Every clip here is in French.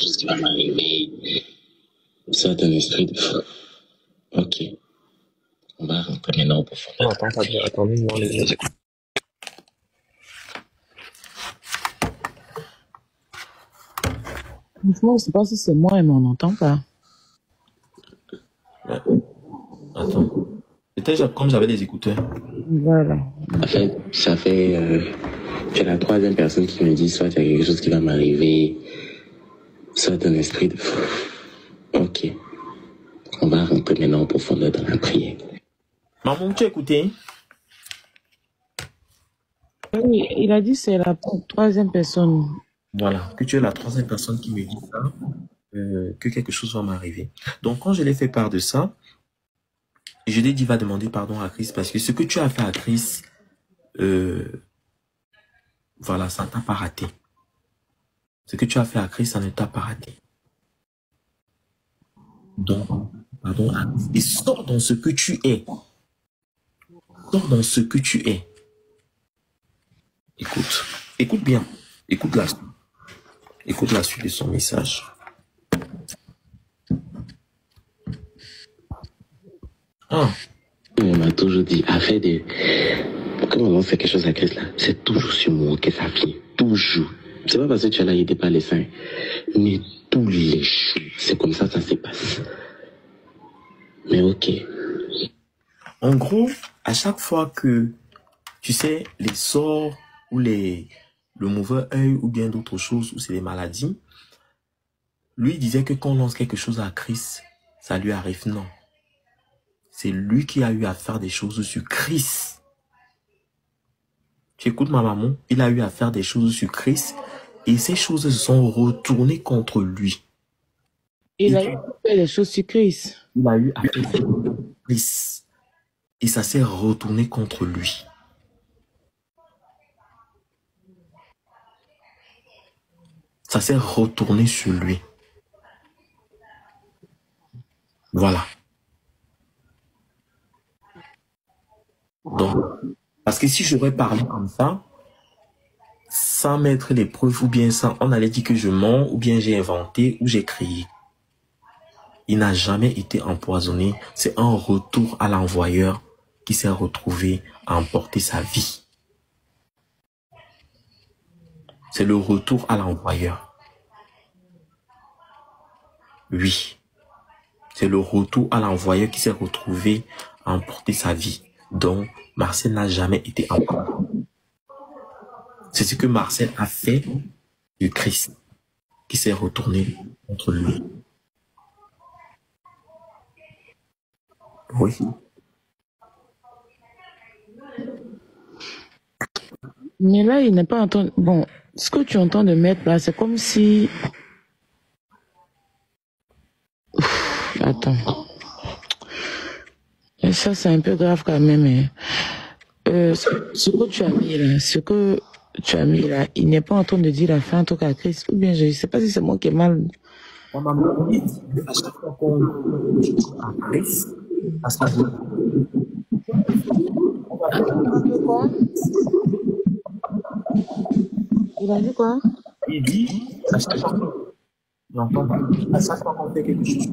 chose qui va m'arriver. Ça un esprit de fou. Ok. On va rentrer maintenant au profond. Non, attends, pas bien. Attendez, non, les écoute. Franchement, je sais pas si c'est moi, mais on n'entend pas. Ouais. Attends. C'était comme j'avais des écouteurs. Voilà. Ça fait tu es la troisième personne qui me dit soit il y a quelque chose qui va m'arriver, soit un esprit de fou. Ok. On va rentrer maintenant en profondeur dans la prière. Maman, tu as écouté? Oui, il a dit c'est la troisième personne. Voilà, que tu es la troisième personne qui me dit ça, que quelque chose va m'arriver. Donc, quand je l'ai fait part de ça, je lui ai dit, va demander pardon à Christ, parce que ce que tu as fait à Christ, voilà, ça ne t'a pas raté. Ce que tu as fait à Christ, ça ne t'a pas raté. Donc, pardon à Christ. Et sors dans ce que tu es. Sors dans ce que tu es. Écoute. Écoute bien. Écoute la suite. Écoute la suite de son message. On m'a toujours dit, afin de... Quand on fait quelque chose à Christ, là, c'est toujours sur moi que ça finit. Toujours. C'est pas parce que tu es là aidé par les saints. Mais tous les jours, c'est comme ça se passe. Mais ok. En gros, à chaque fois que, tu sais, les sorts ou le mauvais œil ou bien d'autres choses, ou c'est des maladies, lui disait que quand on lance quelque chose à Christ, ça lui arrive. Non. C'est lui qui a eu à faire des choses sur Christ. Tu écoutes ma maman, il a eu à faire des choses sur Christ et ces choses se sont retournées contre lui. Il a eu à faire des choses sur Christ. Il a eu à faire des choses sur Christ et ça s'est retourné contre lui. Ça s'est retourné sur lui. Voilà. Donc, parce que si j'aurais parlé comme ça, sans mettre les preuves ou bien sans, on allait dire que je mens ou bien j'ai inventé ou j'ai créé. Il n'a jamais été empoisonné. C'est un retour à l'envoyeur qui s'est retrouvé à emporter sa vie. C'est le retour à l'envoyeur. Oui. C'est le retour à l'envoyeur qui s'est retrouvé à emporter sa vie. Donc, Marcel n'a jamais été empoisonné. C'est ce que Marcel a fait du Christ qui s'est retourné contre lui. Oui. Mais là, il n'est pas en train... Bon, ce que tu entends de mettre là, c'est comme si... Attends. Et ça, c'est un peu grave quand même. Hein. Ce que tu as mis là, il n'est pas en train de dire la fin en tout cas à Christ. Ou bien, je ne sais pas si c'est moi qui ai mal... On m'a dit à chaque fois qu'on à Christ, à ce que Quoi? Il a dit quoi? il dit à chaque fois qu'on fait quelque chose,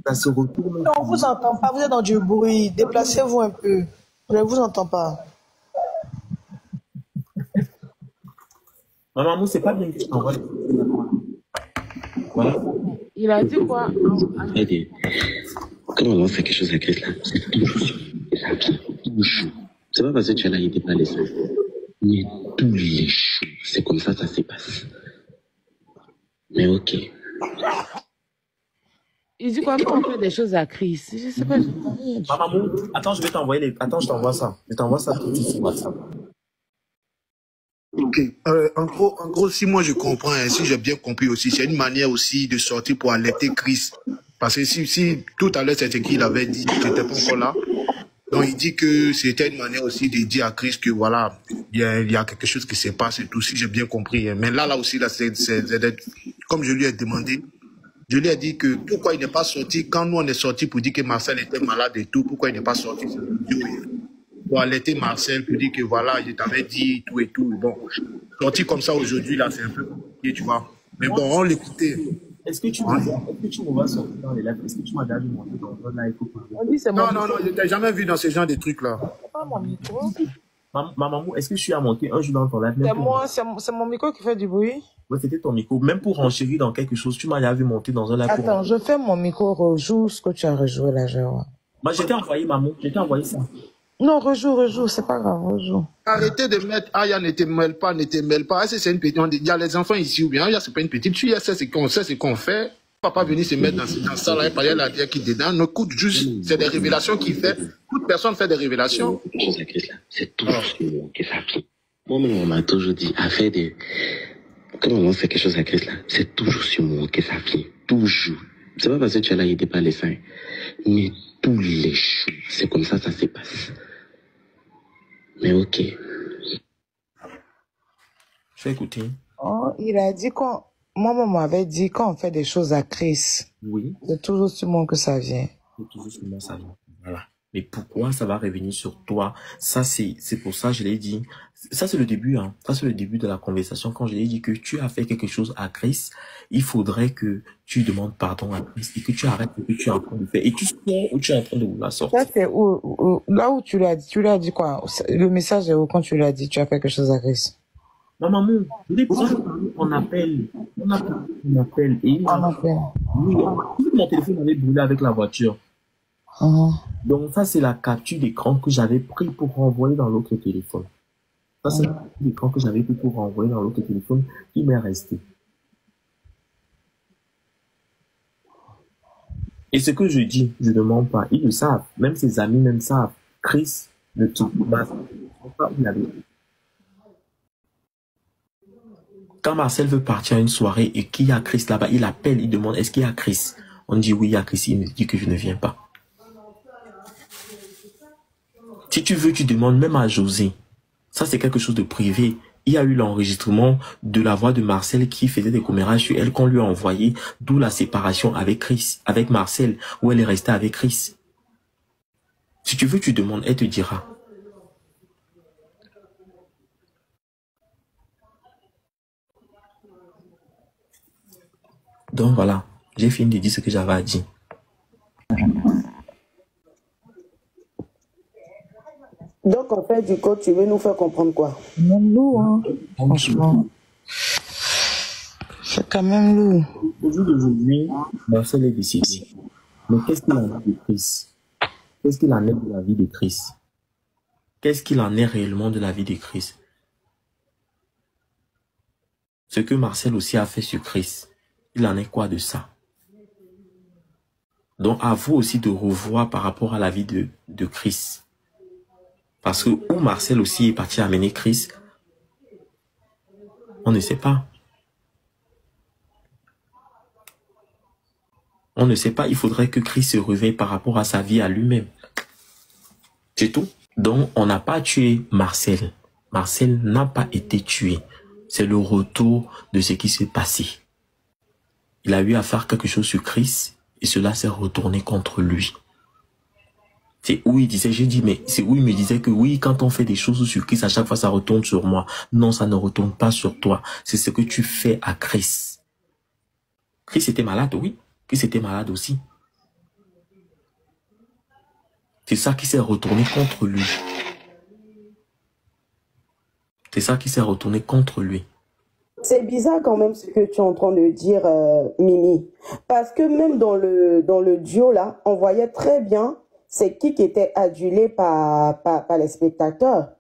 ça se retourne. On vous entend pas, vous êtes dans du bruit. Déplacez-vous un peu. Je ne vous entends pas. Maman, c'est pas bien que je t'envoie. Voilà. Il a dit quoi? Quand on fait quelque chose à Christ, là, c'est toujours sur ça vient. Toujours. C'est pas parce que tu es là aidé par les saints. Mais tous les jours, c'est comme ça se passe. Mais ok. Il dit quoi quand on fait des choses à Christ? Je sais pas. Maman, attends, je vais t'envoyer les... Attends, je t'envoie ça. Je t'envoie ça tout de suite sur WhatsApp. Ok. En gros, si moi je comprends, si j'ai bien compris aussi, c'est une manière aussi de sortir pour alerter Christ. Parce que si tout à l'heure c'était qu'il avait dit, j'étais pas encore là. Donc il dit que c'était une manière aussi de dire à Christ que voilà, il y a quelque chose qui se passe et tout, si j'ai bien compris. Mais là aussi, là, c'est comme je lui ai demandé, je lui ai dit que pourquoi il n'est pas sorti, quand nous on est sorti pour dire que Marcel était malade et tout, pourquoi il n'est pas sorti pour alerter Marcel, pour dire que voilà, je t'avais dit tout et tout. Bon, sorti comme ça aujourd'hui, là, c'est un peu compliqué, tu vois. Mais bon, on l'écoutait. Est-ce que tu me vois sortir dans les lives? Est-ce que tu m'as déjà vu monter dans un live? On dit c'est mon Non, je t'ai jamais vu dans ce genre de trucs-là. C'est pas mon micro. Ma maman, est-ce que je suis à monter un jour dans ton live? C'est moi, c'est mon micro qui fait du bruit. Ouais, c'était ton micro. Même pour renchérir dans quelque chose, tu m'as déjà vu monter dans un live. Attends, je fais mon micro, rejoue ce que tu as rejoué là, genre. Moi, j'étais envoyé, maman. J'étais envoyé ça. Non, rejoue, c'est pas grave, rejoue. Arrêtez de mettre Aya ne te mêle pas. Ah, c'est une petite. Il y a les enfants ici ou bien Aya, c'est pas une petite fille. C'est ce qu'on sait, c'est qu'on fait. Papa venir se mettre dans ça là et parler à la terre qui est dedans. Ne coûte juste. C'est des révélations qu'il fait. Toute personne fait des révélations. C'est toujours sur moi que ça vient. Moi-même, on m'a toujours dit, affaire de. Quand on fait quelque chose à Christ là, c'est toujours sur moi que ça vient. Toujours. C'est pas parce que tu es là aidé par les saints. Mais tous les jours, c'est comme ça se passe. Mais ok. Je vais écouter. Oh, il a dit qu'on... Moi, maman m'avait dit quand on fait des choses à Chris, Oui. c'est toujours sur moi que ça vient. C'est toujours sur moi, ça vient. Voilà. Mais pourquoi ça va revenir sur toi? Ça, c'est pour ça que je l'ai dit. Ça, c'est le début, hein. Ça, c'est le début de la conversation. Quand je l'ai dit que tu as fait quelque chose à Chris, il faudrait que tu demandes pardon à Chris et que tu arrêtes ce que tu es en train de faire. Et tu sais où tu es en train de vouloir sortir. Ça, c'est là où tu lui as dit quoi? Le message est où quand tu lui as dit tu as fait quelque chose à Chris? Ma maman, on appelle. Et il m'a... Oui, mon téléphone avait brûlé avec la voiture. Donc ça, c'est la capture d'écran que j'avais pris pour renvoyer dans l'autre téléphone. Ça, c'est la capture d'écran que j'avais pris pour renvoyer dans l'autre téléphone qui m'est resté. Et ce que je dis, je ne mens pas. Ils le savent. Même ses amis même savent. Chris ne trouve pas où il avait. Quand Marcel veut partir à une soirée et qu'il y a Chris là-bas, il appelle, il demande est-ce qu'il y a Chris? On dit oui, il y a Chris. Il me dit que je ne viens pas. Si tu veux, tu demandes même à José. Ça, c'est quelque chose de privé. Il y a eu l'enregistrement de la voix de Marcel qui faisait des commérages sur elle qu'on lui a envoyé, d'où la séparation avec Chris, avec Marcel, où elle est restée avec Chris. Si tu veux, tu demandes, elle te dira. Donc voilà, j'ai fini de dire ce que j'avais à dire. Donc en fait, du coup, tu veux nous faire comprendre quoi? Même lourd, hein. Franchement. C'est quand même lourd. Au jour d'aujourd'hui, Marcel est décédé. Mais qu'est-ce qu'il en est de Chris? Qu'est-ce qu'il en est de la vie de Chris? Qu'est-ce qu'il en est réellement de la vie de Chris? Ce que Marcel aussi a fait sur Chris, il en est quoi de ça? Donc à vous aussi de revoir par rapport à la vie de Chris. Parce que où Marcel aussi est parti amener Chris, on ne sait pas. On ne sait pas, il faudrait que Chris se réveille par rapport à sa vie à lui-même. C'est tout. Donc on n'a pas tué Marcel. Marcel n'a pas été tué. C'est le retour de ce qui s'est passé. Il a eu à faire quelque chose sur Chris et cela s'est retourné contre lui. C'est où il disait, j'ai dit, mais c'est où il me disait que oui, quand on fait des choses sur Chris, à chaque fois ça retourne sur moi. Non, ça ne retourne pas sur toi. C'est ce que tu fais à Chris. Chris était malade, oui. Chris était malade aussi. C'est ça qui s'est retourné contre lui. C'est ça qui s'est retourné contre lui. C'est bizarre quand même ce que tu es en train de dire, Mimi. Parce que même dans le duo là, on voyait très bien c'est qui était adulé par les spectateurs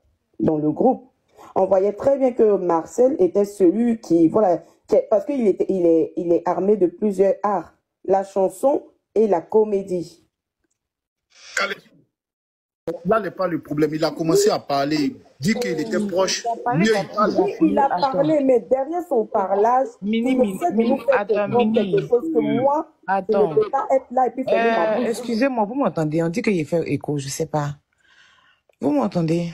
dans le groupe. On voyait très bien que Marcel était celui qui, voilà, parce qu'il est armé de plusieurs arts, la chanson et la comédie. Là n'est pas le problème. Il a commencé à parler, dit qu'il était proche. Mieux il parle. Oui, il a parlé, mais derrière son parlage, il essaie de nous faire comprendre quelque chose que moi, je ne peux pas être là et puis faire ma bouche. Excusez-moi, vous m'entendez? On dit qu'il fait écho, je ne sais pas. Vous m'entendez?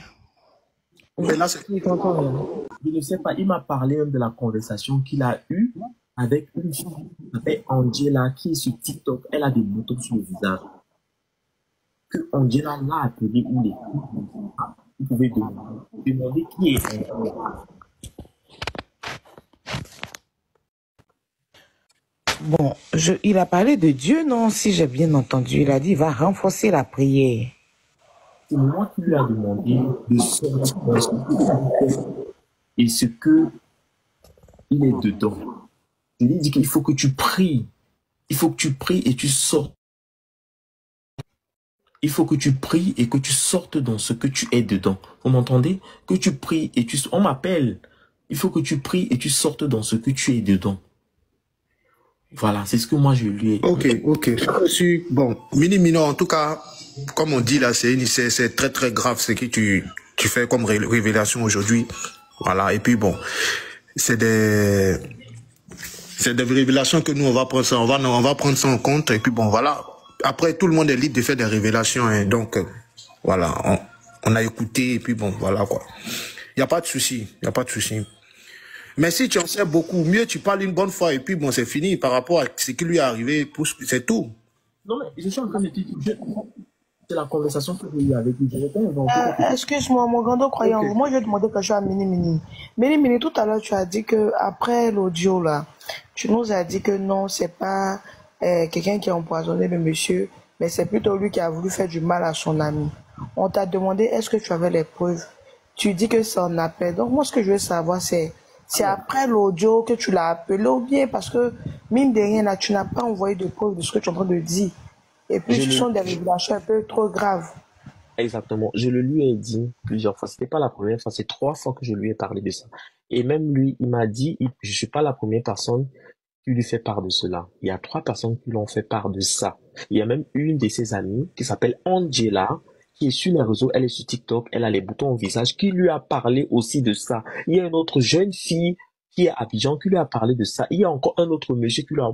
Mais là, c'est... Je ne sais pas, il m'a parlé même de la conversation qu'il a eue avec une fille qui s'appelle Angela, qui est sur TikTok. Elle a des boutons sur le visage. Que Angela l'a appelé où les vous pouvez demander qui est Angela. Bon, il a parlé de Dieu, non? Si j'ai bien entendu, il a dit, va renforcer la prière. C'est moi qui lui ai demandé de sortir dans ce qu'il fait et ce que il est dedans. Je lui ai dit qu'il faut que tu pries. Il faut que tu pries et tu sortes. Il faut que tu pries et que tu sortes dans ce que tu es dedans. Vous m'entendez? Que tu pries et tu... On m'appelle. Il faut que tu pries et tu sortes dans ce que tu es dedans. Voilà, c'est ce que moi je lui ai... Ok. Bon, Mini, en tout cas, comme on dit là, c'est très très grave ce que tu fais comme révélation aujourd'hui. Voilà, et puis bon, c'est des révélations que nous on va prendre ça, on va prendre ça en compte, et puis bon, voilà. Après, tout le monde est libre de faire des révélations, hein, donc voilà, on a écouté, et puis bon, voilà quoi. Il n'y a pas de souci, Mais si tu en sais beaucoup, mieux tu parles une bonne fois, et puis bon, c'est fini par rapport à ce qui lui est arrivé, c'est tout. Non mais, je suis en train de te dire, c'est la conversation que j'ai eue avec lui. Excuse-moi, mon grand croyant, okay. Moi je vais demander quelque chose à Mini. Mini, tout à l'heure tu as dit que après l'audio là, tu nous as dit que non, c'est pas quelqu'un qui a empoisonné le monsieur, mais c'est plutôt lui qui a voulu faire du mal à son ami. On t'a demandé est-ce que tu avais les preuves. Tu dis que c'est en appel. Donc moi ce que je veux savoir c'est après l'audio que tu l'as appelé ou bien parce que mine de rien là, tu n'as pas envoyé de preuves de ce que tu es en train de dire. Et puis ce sont des révélations un peu trop graves. Exactement. Je le lui ai dit plusieurs fois. C'était pas la première fois, c'est 3 fois que je lui ai parlé de ça. Et même lui, il m'a dit, je suis pas la première personne qui lui fait part de cela. Il y a 3 personnes qui l'ont fait part de ça. Il y a même une de ses amies qui s'appelle Angela, qui est sur les réseaux, elle est sur TikTok, elle a les boutons au visage, qui lui a parlé aussi de ça. Il y a une autre jeune fille qui est à Abidjan, qui lui a parlé de ça. Il y a encore un autre monsieur qui lui a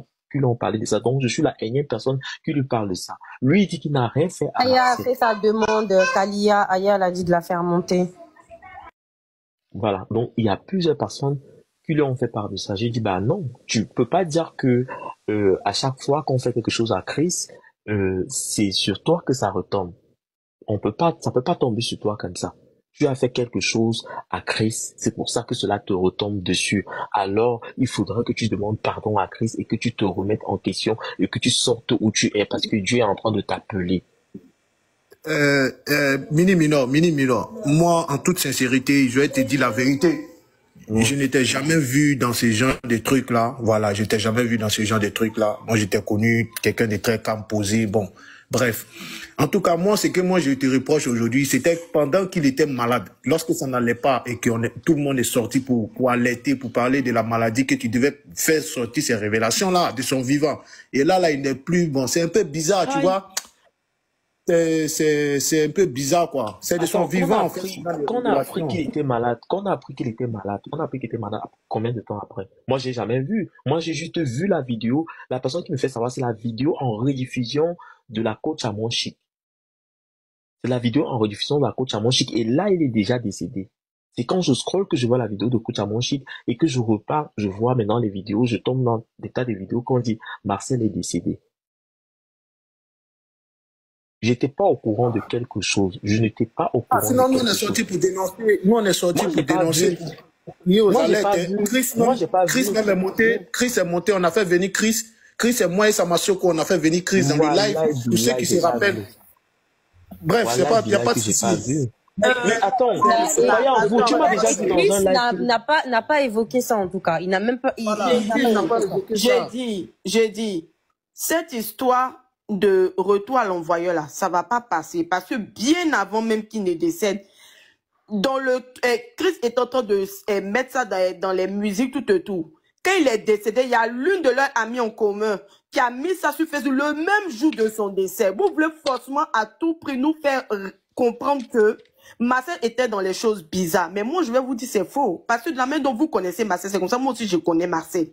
parlé de ça. Donc, je suis la énième personne qui lui parle de ça. Lui, il dit qu'il n'a rien fait. Aya a fait sa demande, Kalia. Aya l'a dit de la faire monter. Voilà. Donc, il y a plusieurs personnes qui lui ont fait part de ça. J'ai dit, bah non, tu peux pas dire que à chaque fois qu'on fait quelque chose à Chris, c'est sur toi que ça retombe. Ça peut pas tomber sur toi comme ça. Tu as fait quelque chose à Chris, c'est pour ça que cela te retombe dessus. Alors, il faudra que tu demandes pardon à Chris et que tu te remettes en question et que tu sortes où tu es parce que Dieu est en train de t'appeler. Mini Minor, moi, en toute sincérité, je vais te dire la vérité. Je n'étais jamais vu dans ce genre de trucs-là. Voilà, j'étais jamais vu dans ce genre de trucs-là. Moi, j'étais connu quelqu'un de très calme, posé, bon. Bref. En tout cas, moi, ce que je te reproche aujourd'hui, c'était pendant qu'il était malade, lorsque ça n'allait pas et que tout le monde est sorti pour alerter, pour parler de la maladie, que tu devais faire sortir ces révélations-là de son vivant. Et là, il n'est plus, bon, c'est un peu bizarre, tu vois. C'est un peu bizarre, quoi. C'est de son vivant, en fait. Quand on a appris qu'il était malade, on a appris qu'il était malade combien de temps après? Moi, j'ai jamais vu. Moi, j'ai juste vu la vidéo. La personne qui me fait savoir, c'est la vidéo en rediffusion de la coach à Monchique. C'est la vidéo en rediffusion de la coach à Monchique. Et là, il est déjà décédé. C'est quand je scrolle que je vois la vidéo de coach à Monchique et que je repars, je vois maintenant les vidéos, je tombe dans des tas de vidéos quand on dit Marcel est décédé. J'étais pas au courant de quelque chose. Je n'étais pas au courant. Sinon, nous, on est sortis pour dénoncer. Nous, on est sortis pour dénoncer. Chris même est monté. Chris est monté. On a fait venir Chris. Chris et moi et Samasoko, on a fait venir Chris dans le live. Tous ceux qui se rappellent. Bref, il n'y a pas de souci. Mais attends, tu m'as déjà dit dans un live. N'a pas évoqué ça en tout cas. Il n'a même pas. J'ai dit, cette histoire de retour à l'envoyeur là, ça va pas passer parce que bien avant même qu'il ne décède, Chris est en train de mettre ça dans les musiques tout. Quand il est décédé, il y a l'une de leurs amies en commun qui a mis ça sur Facebook le même jour de son décès. Vous voulez forcément à tout prix nous faire comprendre que Marcel était dans les choses bizarres. Mais moi, je vais vous dire c'est faux. Parce que de la manière dont vous connaissez Marcel, c'est comme ça, moi aussi je connais Marcel.